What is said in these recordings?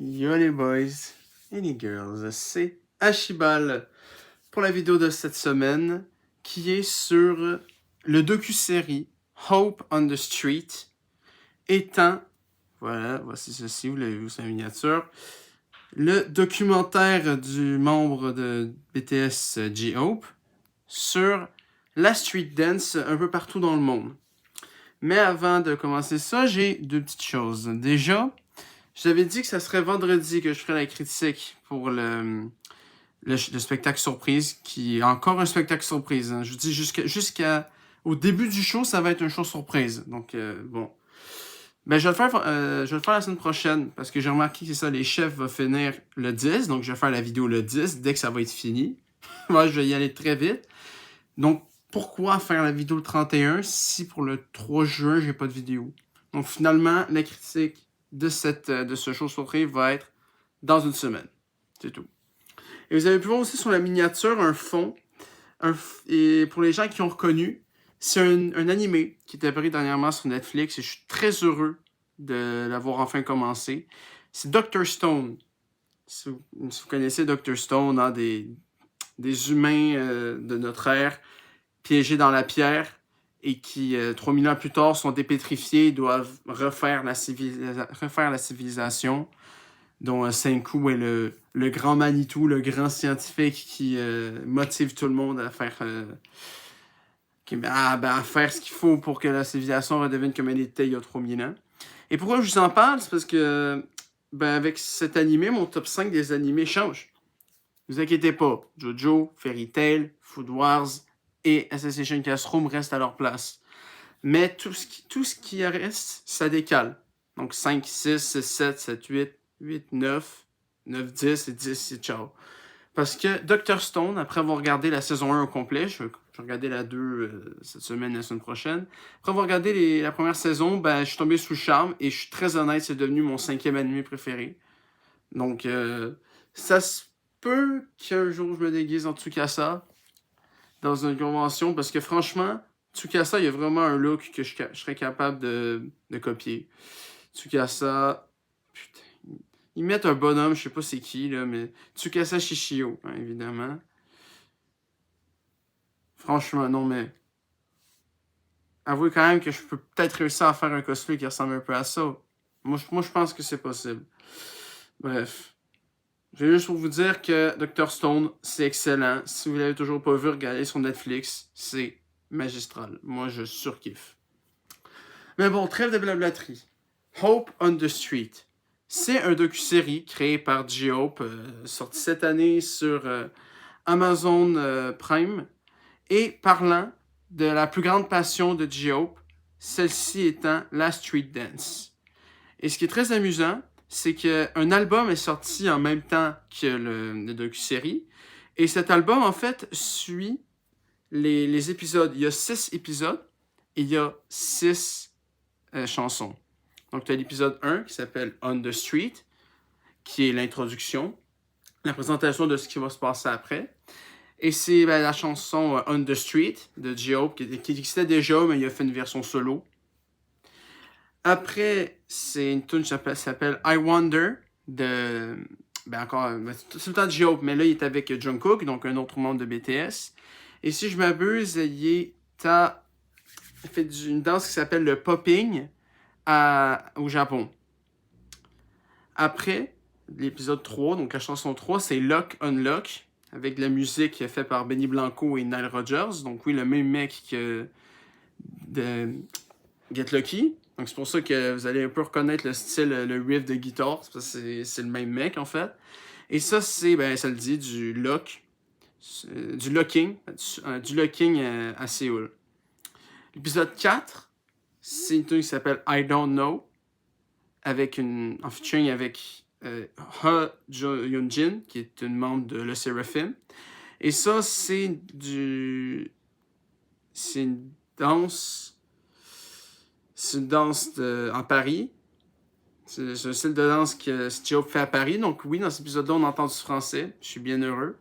Yo les boys et les girls, c'est Ashibal pour la vidéo de cette semaine qui est sur le docu-série Hope on the Street étant, voilà, voici ceci, vous l'avez vu, c'est la miniature, le documentaire du membre de BTS J-Hope sur la street dance un peu partout dans le monde. Mais avant de commencer ça, j'ai deux petites choses. Déjà, je t'avais dit que ça serait vendredi que je ferais la critique pour le spectacle surprise, qui est encore un spectacle surprise. Hein. Je vous dis jusqu'au début du show, ça va être un show surprise. Donc, bon. Ben, je vais le faire la semaine prochaine, parce que j'ai remarqué que c'est ça, les chefs vont finir le 10, donc je vais faire la vidéo le 10, dès que ça va être fini. Moi, je vais y aller très vite. Donc, pourquoi faire la vidéo le 31 si pour le 3 juin, j'ai pas de vidéo? Donc, finalement, la critique de ce show surprise va être dans une semaine. C'est tout. Et vous avez pu voir aussi sur la miniature un fond. Et pour les gens qui ont reconnu, c'est un animé qui est apparu dernièrement sur Netflix et je suis très heureux de l'avoir enfin commencé. C'est Dr. Stone. Si vous connaissez Dr. Stone, hein, des humains de notre ère piégés dans la pierre et qui, 3000 ans plus tard, sont dépétrifiés et doivent refaire la civilisation, dont Senku est le grand Manitou, le grand scientifique qui motive tout le monde à faire, à faire ce qu'il faut pour que la civilisation redevienne comme elle était il y a 3000 ans. Et pourquoi je vous en parle? C'est parce que, avec cet animé, mon top 5 des animés change. Ne vous inquiétez pas, Jojo, Fairy Tail, Food Wars et Assassination Classroom restent à leur place. Mais tout ce qui reste, ça décale. Donc 5, 6, 6, 7, 7, 8, 8, 9, 9, 10 et 10, c'est ciao. Parce que Dr. Stone, après avoir regardé la saison 1 au complet, je vais regarder la 2 cette semaine, la semaine prochaine. Après avoir regardé la première saison, je suis tombé sous le charme et je suis très honnête, c'est devenu mon 5e animé préféré. Donc, ça se peut qu'un jour je me déguise en Tsukasa dans une convention parce que franchement, Tsukasa, il y a vraiment un look que je serais capable de copier. Tsukasa, putain, ils mettent un bonhomme, je sais pas c'est qui, là, mais Tsukasa Shishio, hein, évidemment. Franchement, non, mais avouez quand même que je peux peut-être réussir à faire un cosplay qui ressemble un peu à ça. Moi je pense que c'est possible. Bref. Je vais juste pour vous dire que Dr. Stone, c'est excellent. Si vous l'avez toujours pas vu, regardez sur Netflix. C'est magistral. Moi, je surkiffe. Mais bon, trêve de blablaterie. Hope on the Street. C'est un docu-série créé par J-Hope, sorti cette année sur Amazon Prime, et parlant de la plus grande passion de J-Hope, celle-ci étant la street dance. Et ce qui est très amusant, c'est qu'un album est sorti en même temps que le docu-série. Et cet album, en fait, suit les épisodes. Il y a 6 épisodes et il y a 6 chansons. Donc, tu as l'épisode 1 qui s'appelle On the Street, qui est l'introduction, la présentation de ce qui va se passer après. Et c'est la chanson On the Street de J-Hope qui existait déjà, mais il a fait une version solo. Après, c'est une tune qui s'appelle I Wonder de. C'est tout le temps J-Hope, mais là, il est avec Jungkook, donc un autre membre de BTS. Et si je m'abuse, il fait une danse qui s'appelle le popping au Japon. Après, l'épisode 3, donc la chanson 3, c'est Lock Unlock, avec de la musique faite par Benny Blanco et Nile Rodgers. Donc oui, le même mec que de Get Lucky. Donc c'est pour ça que vous allez un peu reconnaître le style, le riff de guitare. C'est le même mec en fait. Et ça, c'est, ça le dit, du locking à Séoul. L'épisode 4, c'est une tune qui s'appelle I Don't Know, en featuring avec Ha Yoon-jin, qui est une membre de Le Seraphim. Et ça, c'est une danse. C'est une danse en Paris. C'est un style de danse que J-Hope fait à Paris. Donc oui, dans cet épisode-là, on entend du français. Je suis bien heureux.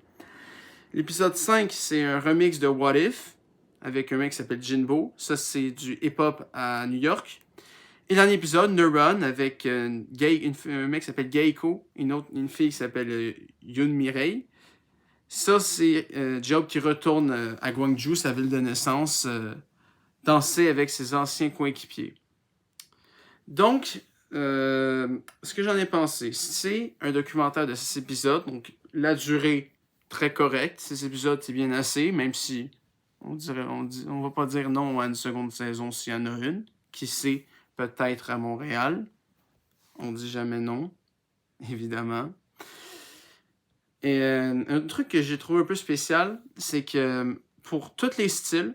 L'épisode 5, c'est un remix de What If avec un mec qui s'appelle Jinbo. Ça, c'est du hip-hop à New York. Et dernier épisode, Neuron, avec un mec qui s'appelle Geiko, une fille qui s'appelle Yun Mirei. Ça, c'est Job qui retourne à Gwangju, sa ville de naissance, danser avec ses anciens coéquipiers. Donc, ce que j'en ai pensé, c'est un documentaire de 6 épisodes, donc la durée très correcte. 6 épisodes, c'est bien assez, même si on va pas dire non à une seconde saison s'il y en a une. Qui sait, peut-être à Montréal. On dit jamais non, évidemment. Et un truc que j'ai trouvé un peu spécial, c'est que pour tous les styles,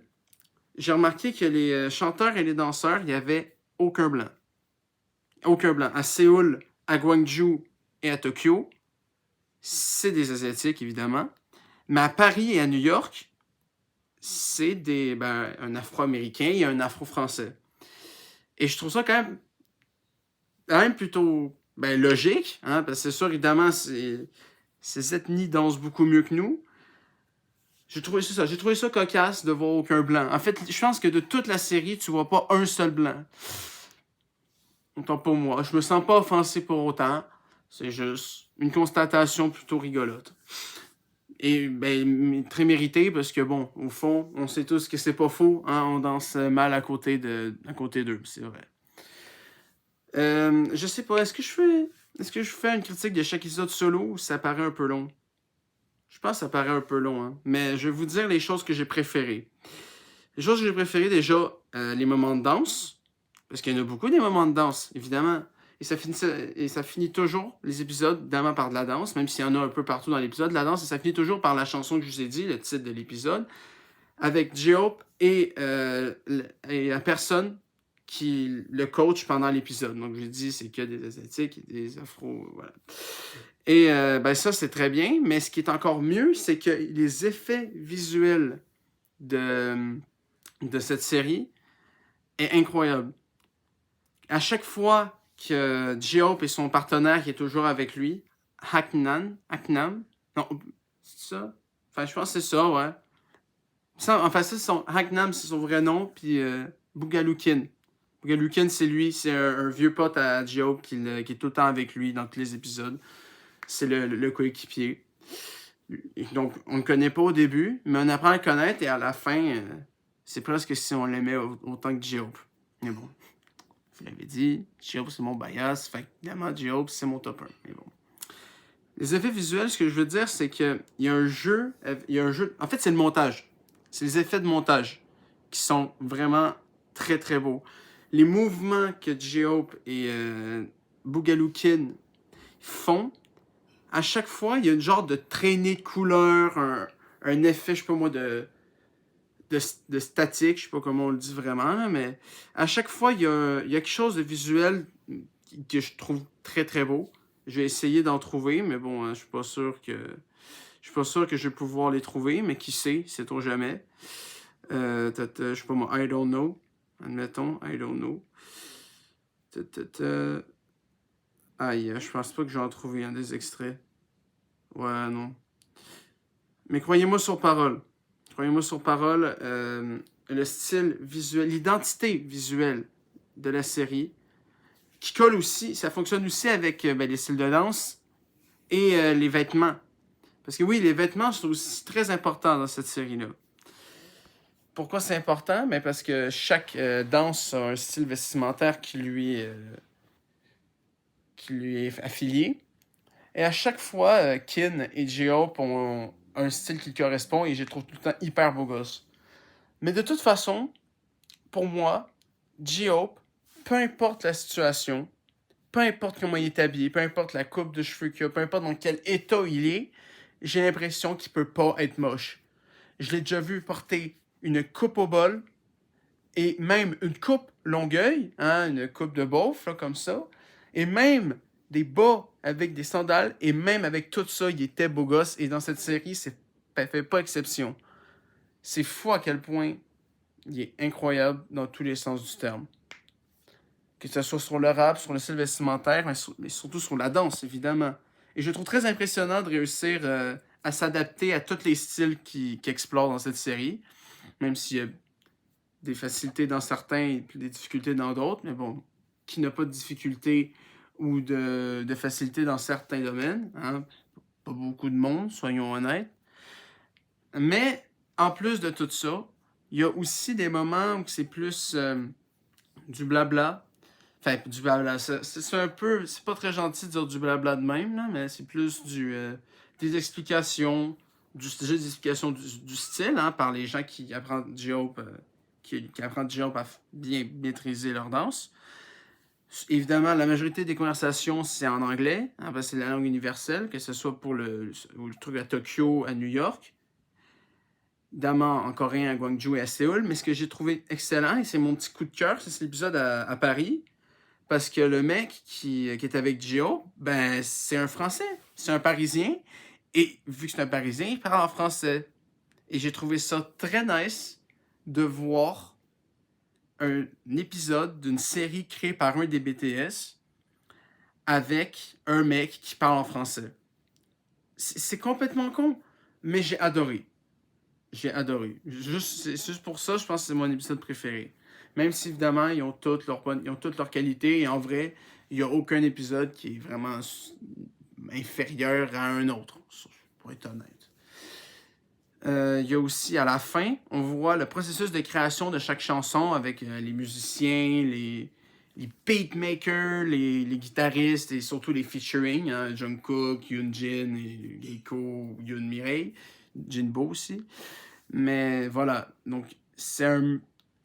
j'ai remarqué que les chanteurs et les danseurs, il n'y avait aucun blanc. Aucun blanc. À Séoul, à Gwangju et à Tokyo, c'est des Asiatiques, évidemment. Mais à Paris et à New York, c'est un Afro-Américain et un Afro-Français. Et je trouve ça quand même plutôt logique, hein, parce que c'est sûr, évidemment, ces ethnies dansent beaucoup mieux que nous. J'ai trouvé ça cocasse de voir aucun blanc. En fait, je pense que de toute la série, tu vois pas un seul blanc. Autant pour moi. Je me sens pas offensé pour autant. C'est juste une constatation plutôt rigolote. Et très méritée parce que bon, au fond, on sait tous que c'est pas faux. Hein, on danse mal à côté d'eux, c'est vrai. Je sais pas, est-ce que je fais une critique de chaque épisode solo ou ça paraît un peu long? Je pense que ça paraît un peu long, hein. Mais je vais vous dire les choses que j'ai préférées. Les choses que j'ai préférées, déjà, les moments de danse. Parce qu'il y en a beaucoup des moments de danse, évidemment. Et ça finit toujours, les épisodes, évidemment, par de la danse, même s'il y en a un peu partout dans l'épisode, la danse, et ça finit toujours par la chanson que je vous ai dit, le titre de l'épisode, avec J-Hope et la personne qui le coach pendant l'épisode. Donc, je l'ai dit, c'est que des Asiatiques et des Afro, voilà. Et ça, c'est très bien, mais ce qui est encore mieux, c'est que les effets visuels de cette série est incroyable. À chaque fois que J-Hope et son partenaire qui est toujours avec lui, Haknam, non, c'est ça? Enfin, je pense que c'est ça, ouais. Haknam, c'est son vrai nom, puis Bougaloukin. Bougaloukin, c'est lui, c'est un vieux pote à J-Hope qui est tout le temps avec lui dans tous les épisodes. C'est le coéquipier. Donc, on ne le connaît pas au début, mais on apprend à le connaître et à la fin, c'est presque si on l'aimait autant que J-Hope. Mais bon, je l'avais dit, J-Hope c'est mon bias, fait évidemment J-Hope c'est mon top 1. Mais bon. Les effets visuels, ce que je veux dire, c'est qu'il y a un jeu. En fait, c'est le montage. C'est les effets de montage qui sont vraiment très très beaux. Les mouvements que J-Hope et Bougaloukin font, à chaque fois, il y a une genre de traînée de couleurs, un effet, je sais pas moi, de statique, je sais pas comment on le dit vraiment, mais à chaque fois, il y a quelque chose de visuel que je trouve très très beau. Je vais essayer d'en trouver, mais bon, je suis pas sûr que je vais pouvoir les trouver, mais qui sait, sait-on jamais. Je sais pas moi, I don't know. Admettons, I don't know. Aïe, je pense pas que j'en trouvé un des extraits. Ouais, non. Mais croyez-moi sur parole. Croyez-moi sur parole, le style visuel, l'identité visuelle de la série, qui colle aussi, ça fonctionne aussi avec les styles de danse et les vêtements. Parce que oui, les vêtements sont aussi très importants dans cette série-là. Pourquoi c'est important? Ben parce que chaque danse a un style vestimentaire qui lui est affilié. Et à chaque fois, Kin et J-Hope ont un style qui correspond et je les trouve tout le temps hyper beau gosse. Mais de toute façon, pour moi, J-Hope, peu importe la situation, peu importe comment il est habillé, peu importe la coupe de cheveux qu'il a, peu importe dans quel état il est, j'ai l'impression qu'il peut pas être moche. Je l'ai déjà vu porter une coupe au bol et même une coupe Longueuil, hein, une coupe de beauf, là, comme ça, et même des bas avec des sandales, et même avec tout ça, il était beau gosse, et dans cette série, ça fait pas exception. C'est fou à quel point il est incroyable dans tous les sens du terme. Que ce soit sur le rap, sur le style vestimentaire, mais surtout sur la danse, évidemment. Et je trouve très impressionnant de réussir à s'adapter à tous les styles qui explorent dans cette série, même s'il y a des facilités dans certains et des difficultés dans d'autres, mais bon, qui n'a pas de difficulté ou de facilité dans certains domaines. Hein? Pas beaucoup de monde, soyons honnêtes. Mais en plus de tout ça, il y a aussi des moments où c'est plus du blabla. Enfin, du blabla, c'est un peu... C'est pas très gentil de dire du blabla de même, là, mais c'est plus des explications, déjà des explications du style, hein, par les gens qui apprennent J-Hope, qui apprennent J-Hope à bien maîtriser leur danse. Évidemment, la majorité des conversations, c'est en anglais, hein, parce que c'est la langue universelle, que ce soit pour le truc à Tokyo, à New York, évidemment en coréen à Gwangju et à Séoul. Mais ce que j'ai trouvé excellent, et c'est mon petit coup de cœur, c'est l'épisode à Paris, parce que le mec qui est avec Gio, ben c'est un Français, c'est un Parisien, et vu que c'est un Parisien, il parle en français. Et j'ai trouvé ça très nice de voir un épisode d'une série créée par un des BTS avec un mec qui parle en français. C'est complètement con, mais j'ai adoré. J'ai adoré. C'est juste pour ça, je pense que c'est mon épisode préféré. Même si, évidemment, ils ont toutes leurs qualités, et en vrai, il n'y a aucun épisode qui est vraiment inférieur à un autre, pour être honnête. Il y a aussi, à la fin, on voit le processus de création de chaque chanson avec les musiciens, les beatmakers, les guitaristes et surtout les featuring, hein, Jungkook, Yoonjin, et Geiko, Yoon Mirei, Jinbo aussi. Mais voilà, donc c'est un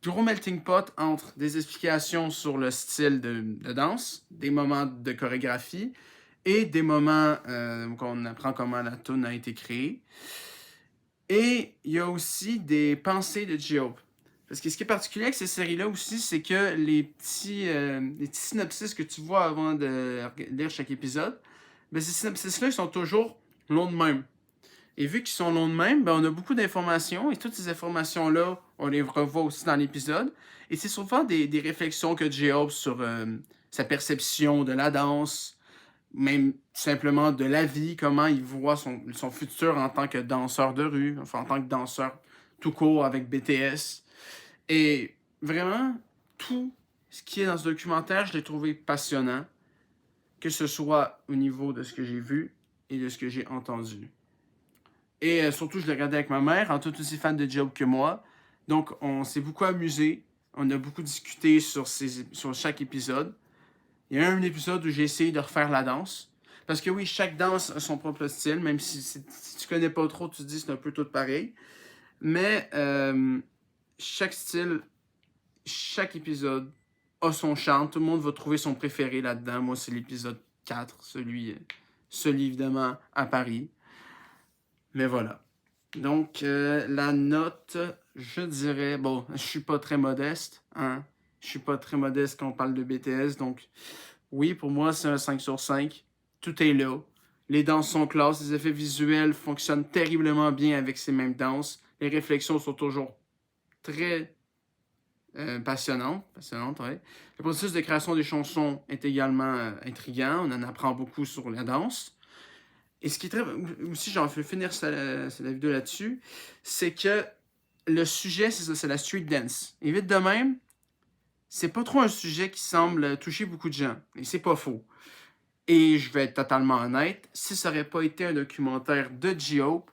gros melting pot entre des explications sur le style de danse, des moments de chorégraphie et des moments qu'on apprend comment la tune a été créée. Et il y a aussi des pensées de J-Hope. Parce que ce qui est particulier avec ces séries-là aussi, c'est que les petits synopsis que tu vois avant de lire chaque épisode, ben ces synopsis-là, ils sont toujours longs de même. Et vu qu'ils sont longs de même, ben on a beaucoup d'informations, et toutes ces informations-là, on les revoit aussi dans l'épisode. Et c'est souvent des réflexions que J-Hope sur sa perception de la danse, même simplement de la vie, comment il voit son futur en tant que danseur de rue, enfin en tant que danseur tout court avec BTS. Et vraiment, tout ce qui est dans ce documentaire, je l'ai trouvé passionnant, que ce soit au niveau de ce que j'ai vu et de ce que j'ai entendu. Et surtout, je l'ai regardé avec ma mère, en tout aussi fan de J-Hope que moi. Donc, on s'est beaucoup amusé. On a beaucoup discuté sur chaque épisode. Il y a un épisode où j'ai essayé de refaire la danse. Parce que oui, chaque danse a son propre style, même si tu connais pas trop, tu te dis c'est un peu tout pareil. Mais chaque style, chaque épisode a son charme. Tout le monde va trouver son préféré là-dedans. Moi, c'est l'épisode 4, celui évidemment à Paris. Mais voilà. Donc, la note, je dirais... Bon, je suis pas très modeste, hein. Je suis pas très modeste quand on parle de BTS, donc... Oui, pour moi, c'est un 5 sur 5. Tout est là. Les danses sont classe, les effets visuels fonctionnent terriblement bien avec ces mêmes danses. Les réflexions sont toujours très passionnantes, ouais. Le processus de création des chansons est également intriguant. On en apprend beaucoup sur la danse. Et ce qui est très... Aussi, j'en vais finir la vidéo là-dessus, c'est que le sujet, c'est ça, c'est la street dance. Et vite de même, c'est pas trop un sujet qui semble toucher beaucoup de gens. Et c'est pas faux. Et je vais être totalement honnête, si ça n'aurait pas été un documentaire de J-Hope,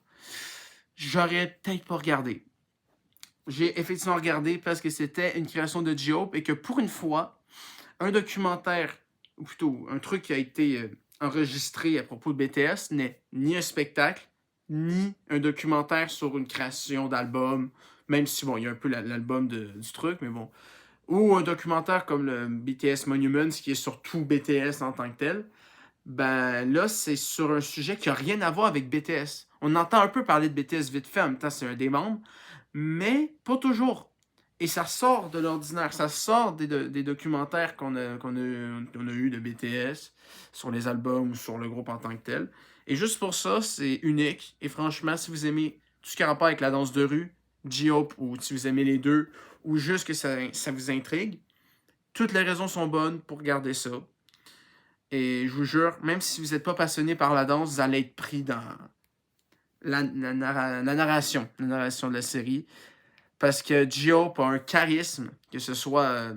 j'aurais peut-être pas regardé. J'ai effectivement regardé parce que c'était une création de J-Hope et que pour une fois, un documentaire, ou plutôt un truc qui a été enregistré à propos de BTS n'est ni un spectacle, ni un documentaire sur une création d'album, même si, bon, il y a un peu l'album du truc, mais bon. Ou un documentaire comme le BTS Monuments, qui est sur tout BTS en tant que tel. Ben là, c'est sur un sujet qui n'a rien à voir avec BTS. On entend un peu parler de BTS vite fait, en même temps, c'est un des membres, mais pas toujours. Et ça sort de l'ordinaire, ça sort des documentaires qu'on a eu de BTS sur les albums ou sur le groupe en tant que tel. Et juste pour ça, c'est unique. Et franchement, si vous aimez tout ce qui a rapport avec la danse de rue, J-Hope, ou si vous aimez les deux, ou juste que ça vous intrigue, toutes les raisons sont bonnes pour regarder ça. Et je vous jure, même si vous n'êtes pas passionné par la danse, vous allez être pris dans la narration de la série. Parce que J-Hope a un charisme, que ce soit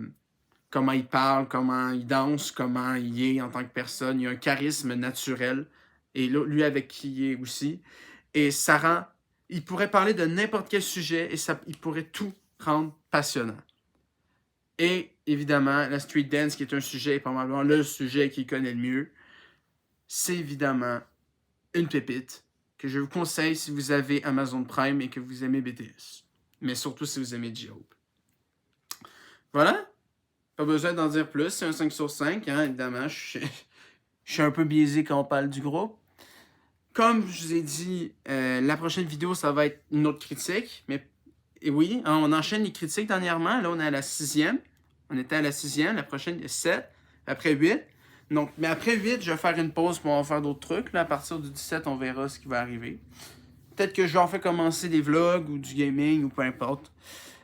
comment il parle, comment il danse, comment il est en tant que personne. Il a un charisme naturel. Et là, lui avec qui il est aussi. Et ça rend... Il pourrait parler de n'importe quel sujet et il pourrait tout rendre passionnant. Et évidemment, la street dance, qui est un sujet, probablement le sujet qu'il connaît le mieux, c'est évidemment une pépite que je vous conseille si vous avez Amazon Prime et que vous aimez BTS. Mais surtout si vous aimez J-Hope. Voilà. Pas besoin d'en dire plus. C'est un 5 sur 5. Hein, évidemment, je suis un peu biaisé quand on parle du groupe. Comme je vous ai dit, la prochaine vidéo, ça va être une autre critique. Mais et oui, hein, on enchaîne les critiques dernièrement. Là, on est à la 6e. On était à la 6e. La prochaine est 7. Après 8. Donc, mais après 8, je vais faire une pause pour en faire d'autres trucs. Là, à partir du 17, on verra ce qui va arriver. Peut-être que je vais en faire commencer des vlogs ou du gaming ou peu importe.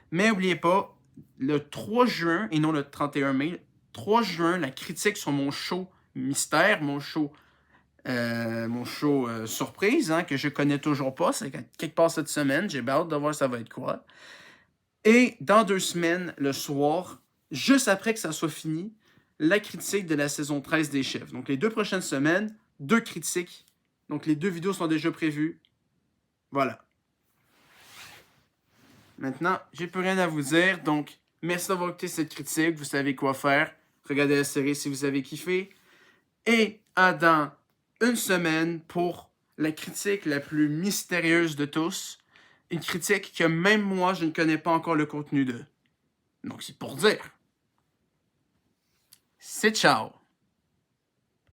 Mais n'oubliez pas, le 3 juin, et non le 31 mai, 3 juin, la critique sur mon show mystère, mon show surprise, hein, que je connais toujours pas. C'est quelque part cette semaine. J'ai hâte de voir ça va être quoi. Et dans 2 semaines, le soir, juste après que ça soit fini, la critique de la saison 13 des Chefs. Donc les 2 prochaines semaines, 2 critiques. Donc les 2 vidéos sont déjà prévues. Voilà. Maintenant, j'ai plus rien à vous dire. Donc, merci d'avoir écouté cette critique. Vous savez quoi faire. Regardez la série si vous avez kiffé. Et à dans 1 semaine pour la critique la plus mystérieuse de tous. Une critique que même moi, je ne connais pas encore le contenu de. Donc, c'est pour dire. C'est ciao!